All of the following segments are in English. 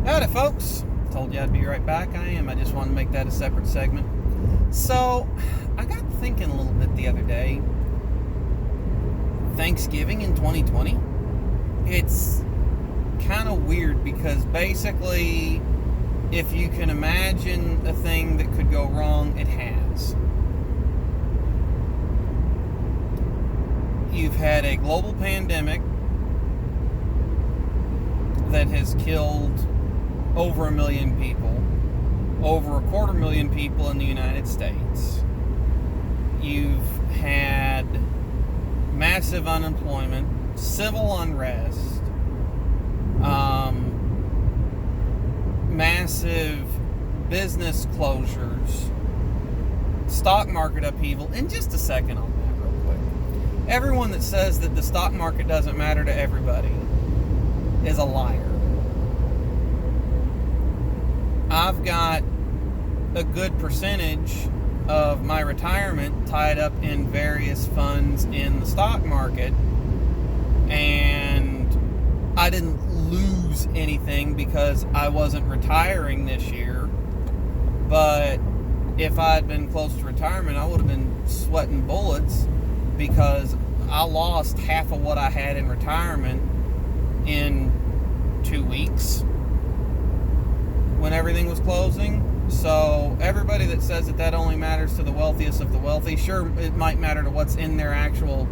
Howdy, folks. Told you I'd be right back. I am. I just wanted to make that a separate segment. So, I got thinking a little bit the other day. Thanksgiving in 2020? It's kind of weird because basically, if you can imagine a thing that could go wrong, it has. You've had a global pandemic that has killed over 1 million people, over 250,000 people in the United States. You've had massive unemployment, civil unrest, massive business closures, stock market upheaval. In just a second on that real quick. Everyone that says that the stock market doesn't matter to everybody is a liar. I've got a good percentage of my retirement tied up in various funds in the stock market, and I didn't lose anything because I wasn't retiring this year. But if I had been close to retirement, I would have been sweating bullets because I lost half of what I had in retirement in 2 weeks when everything was closing. So everybody that says that only matters to the wealthiest of the wealthy, sure, it might matter to what's in their actual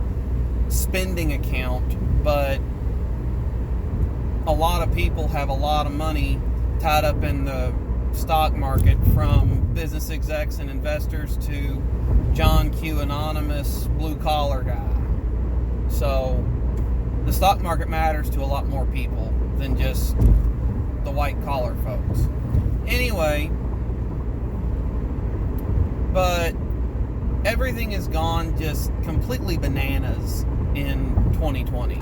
spending account, but a lot of people have a lot of money tied up in the stock market, from business execs and investors to John Q. Anonymous blue-collar guy. So the stock market matters to a lot more people than just the white-collar folks. Anyway, but everything has gone just completely bananas in 2020.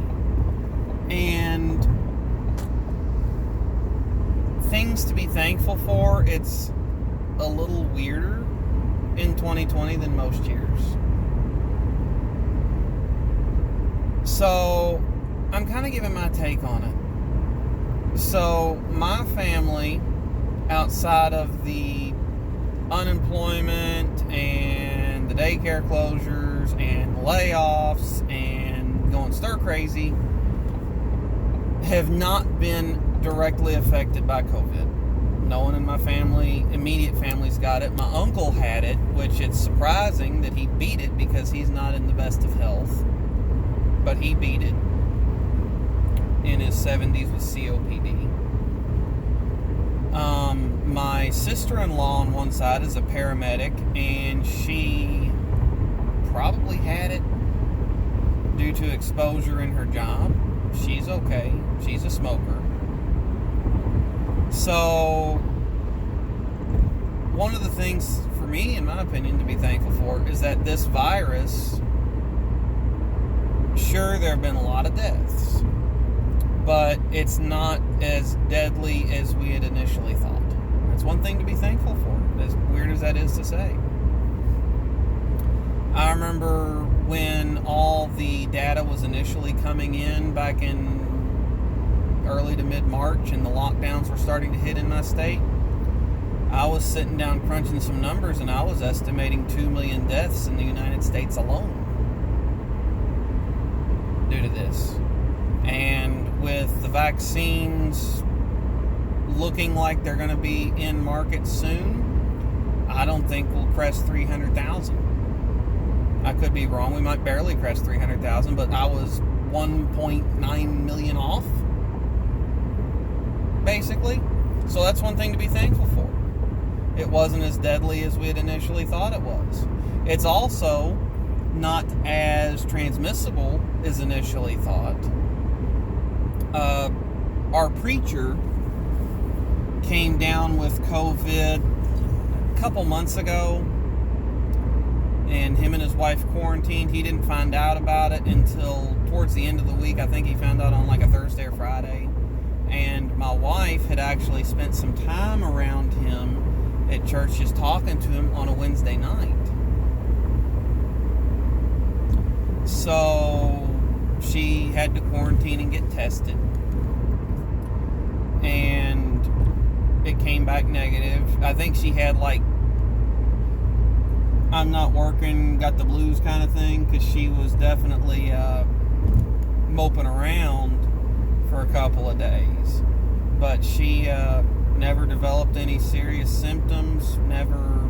And things to be thankful for, it's a little weirder in 2020 than most years. So I'm kind of giving my take on it. So my family, outside of the unemployment and the daycare closures and layoffs and going stir crazy, have not been directly affected by COVID. No one in my family, immediate family's got it. My uncle had it, which it's surprising that he beat it because he's not in the best of health. But he beat it in his 70s with COPD. My sister-in-law on one side is a paramedic, and she probably had it due to exposure in her job. She's okay. She's a smoker. So one of the things for me, in my opinion, to be thankful for is that this virus, sure, there have been a lot of deaths, but it's not as deadly as we had initially thought. That's one thing to be thankful for, as weird as that is to say. I remember when all the data was initially coming in back in early to mid-March and the lockdowns were starting to hit in my state. I was sitting down crunching some numbers, and I was estimating 2 million deaths in the United States alone due to this. And with the vaccines looking like they're going to be in market soon, I don't think we'll crest 300,000. I could be wrong. We might barely crest 300,000, but I was 1.9 million off, basically. So that's one thing to be thankful for. It wasn't as deadly as we had initially thought it was. It's also not as transmissible as initially thought. Our preacher came down with COVID a couple months ago, and him and his wife quarantined. He didn't find out about it until towards the end of the week. I think he found out on like a Thursday or Friday. And my wife had actually spent some time around him at church, just talking to him on a Wednesday night. So she had to quarantine and get tested. And came back negative. I think she had like, I'm not working, got the blues kind of thing, because she was definitely moping around for a couple of days. But she never developed any serious symptoms, never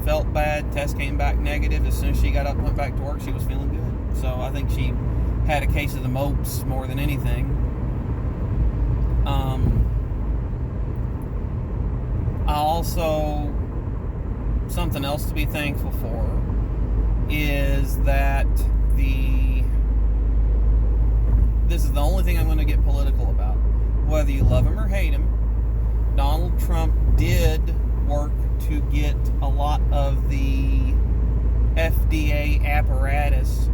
felt bad. Test came back negative. As soon as she got up and went back to work, she was feeling good. So I think she had a case of the mopes more than anything. I also, something else to be thankful for is that this is the only thing I'm going to get political about. Whether you love him or hate him, Donald Trump did work to get a lot of the FDA apparatus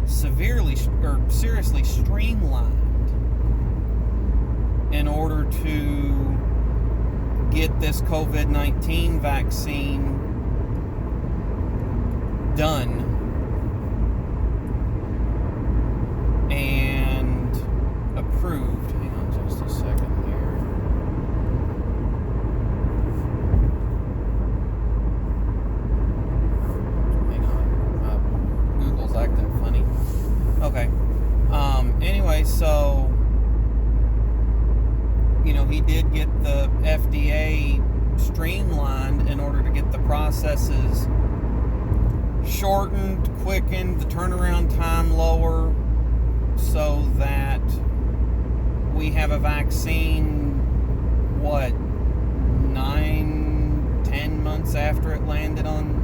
seriously streamlined in order to get this COVID-19 vaccine done and approved. Hang on just a second here. Hang on. Google's acting funny. Okay. Anyway, so he did get the FDA streamlined in order to get the processes shortened, quickened, the turnaround time lower, so that we have a vaccine, 9 months after it landed on,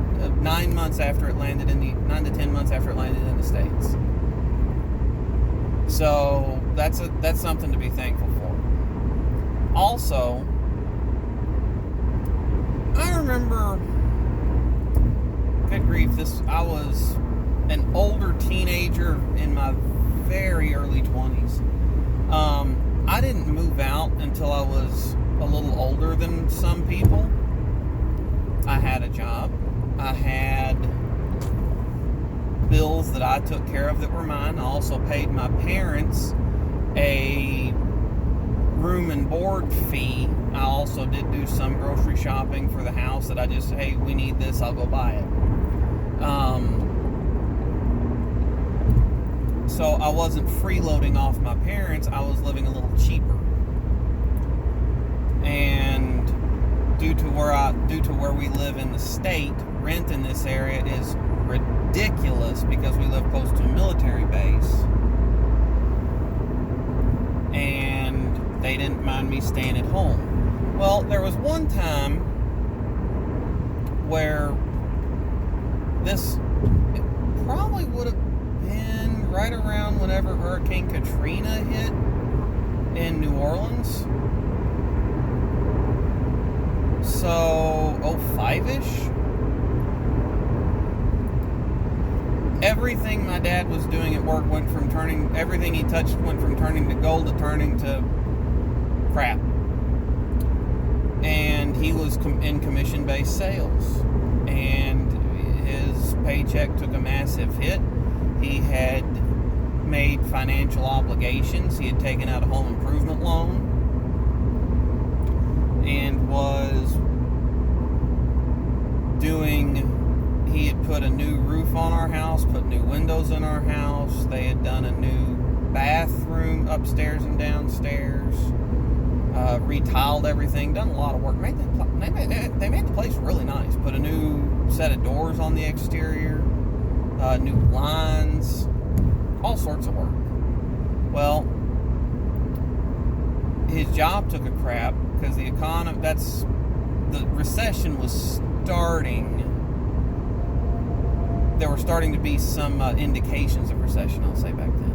9 months after it landed 9 to 10 months after it landed in the States. So that's something to be thankful for. Also, I remember, good grief, I was an older teenager in my very early 20s. I didn't move out until I was a little older than some people. I had a job. I had bills that I took care of that were mine. I also paid my parents a room and board fee. I also did do some grocery shopping for the house that I just, hey, we need this, I'll go buy it. So I wasn't freeloading off my parents, I was living a little cheaper. And due to where we live in the state, rent in this area is ridiculous because we live close to a military base. And they didn't mind me staying at home. Well, there was one time where it probably would have been right around whenever Hurricane Katrina hit in New Orleans. So, 05-ish. Everything my dad was doing at work everything he touched went from turning to gold to turning to crap. And he was in commission-based sales. And his paycheck took a massive hit. He had made financial obligations. He had taken out a home improvement loan and he had put a new roof on our house, put new windows in our house. They had done a new bathroom upstairs and downstairs, retiled everything, done a lot of work. They made the place really nice. Put a new set of doors on the exterior, new blinds, all sorts of work. Well, his job took a crap because the recession was starting. There were starting to be some indications of recession, I'll say, back then.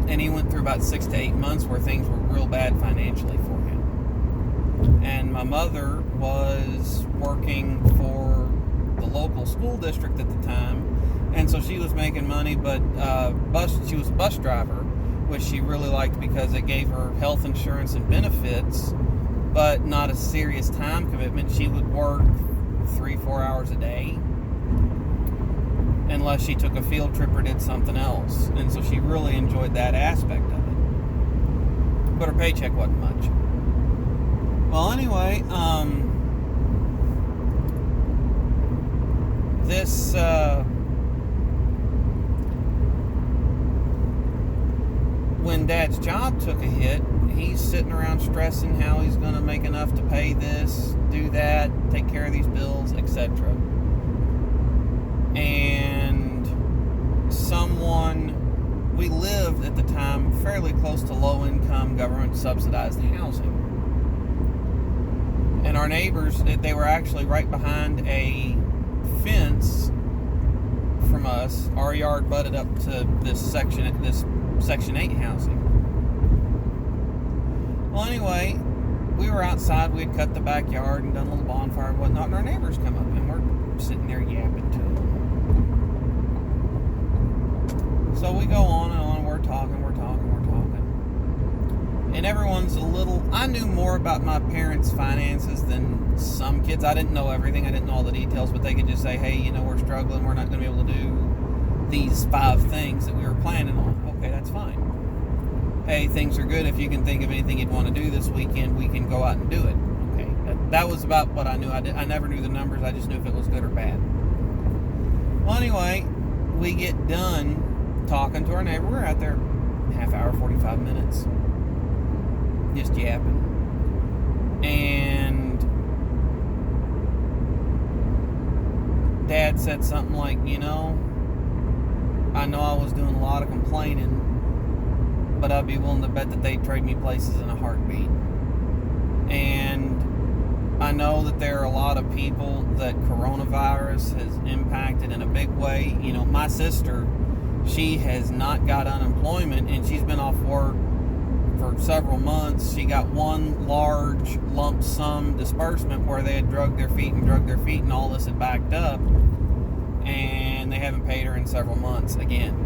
And he went through about 6 to 8 months where things were real bad financially for him. And my mother was working for the local school district at the time, and so she was making money, but she was a bus driver, which she really liked because it gave her health insurance and benefits, but not a serious time commitment. She would work 3-4 hours a day unless she took a field trip or did something else. And so she really enjoyed that aspect of it. But her paycheck wasn't much. Well, anyway, this when Dad's job took a hit, he's sitting around stressing how he's going to make enough to pay this, do that, take care of these bills, etc. And we lived at the time fairly close to low-income government-subsidized housing. And our neighbors, they were actually right behind a fence from us. Our yard butted up to this Section 8 housing. Well, anyway, we were outside. We had cut the backyard and done a little bonfire and whatnot, and our neighbors come up, and we're sitting there yapping to them. So we go on and on. We're talking. And everyone's I knew more about my parents' finances than some kids. I didn't know everything. I didn't know all the details, but they could just say, hey, we're struggling. We're not going to be able to do these 5 things that we were planning on. Okay, that's fine. Hey, things are good. If you can think of anything you'd want to do this weekend, we can go out and do it. Okay, that was about what I knew. I never knew the numbers. I just knew if it was good or bad. Well, anyway, we get done talking to our neighbor. We're out there half hour, 45 minutes, just yapping. And Dad said something like, I know I was doing a lot of complaining, but I'd be willing to bet that they'd trade me places in a heartbeat. And I know that there are a lot of people that coronavirus has impacted in a big way. My sister, she has not got unemployment, and she's been off work for several months. She got one large lump sum disbursement where they had drugged their feet, and all this had backed up, and they haven't paid her in several months again.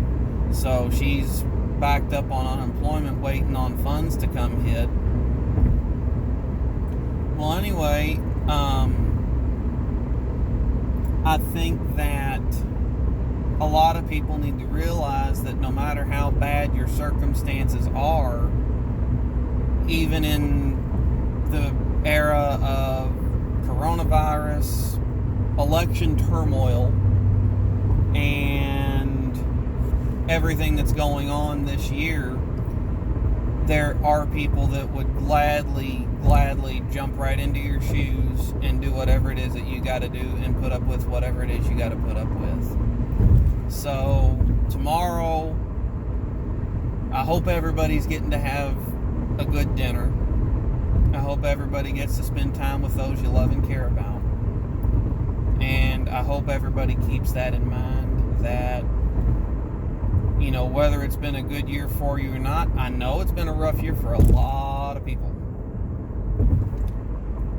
So she's backed up on unemployment, waiting on funds to come hit. Well, anyway, I think that a lot of people need to realize that no matter how bad your circumstances are, even in the era of coronavirus, election turmoil, and everything that's going on this year, there are people that would gladly jump right into your shoes and do whatever it is that you got to do and put up with whatever it is you got to put up with. So tomorrow, I hope everybody's getting to have a good dinner. I hope everybody gets to spend time with those you love and care about. And I hope everybody keeps that in mind, that whether it's been a good year for you or not, I know it's been a rough year for a lot of people.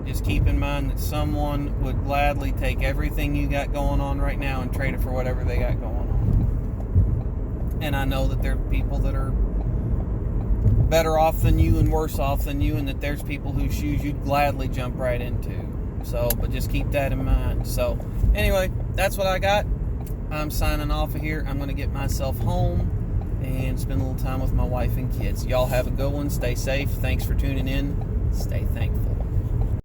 Just keep in mind that someone would gladly take everything you got going on right now and trade it for whatever they got going on. And I know that there are people that are better off than you and worse off than you, and that there's people whose shoes you'd gladly jump right into. So, but just keep that in mind. So, anyway, that's what I got. I'm signing off of here. I'm going to get myself home and spend a little time with my wife and kids. Y'all have a good one. Stay safe. Thanks for tuning in. Stay thankful.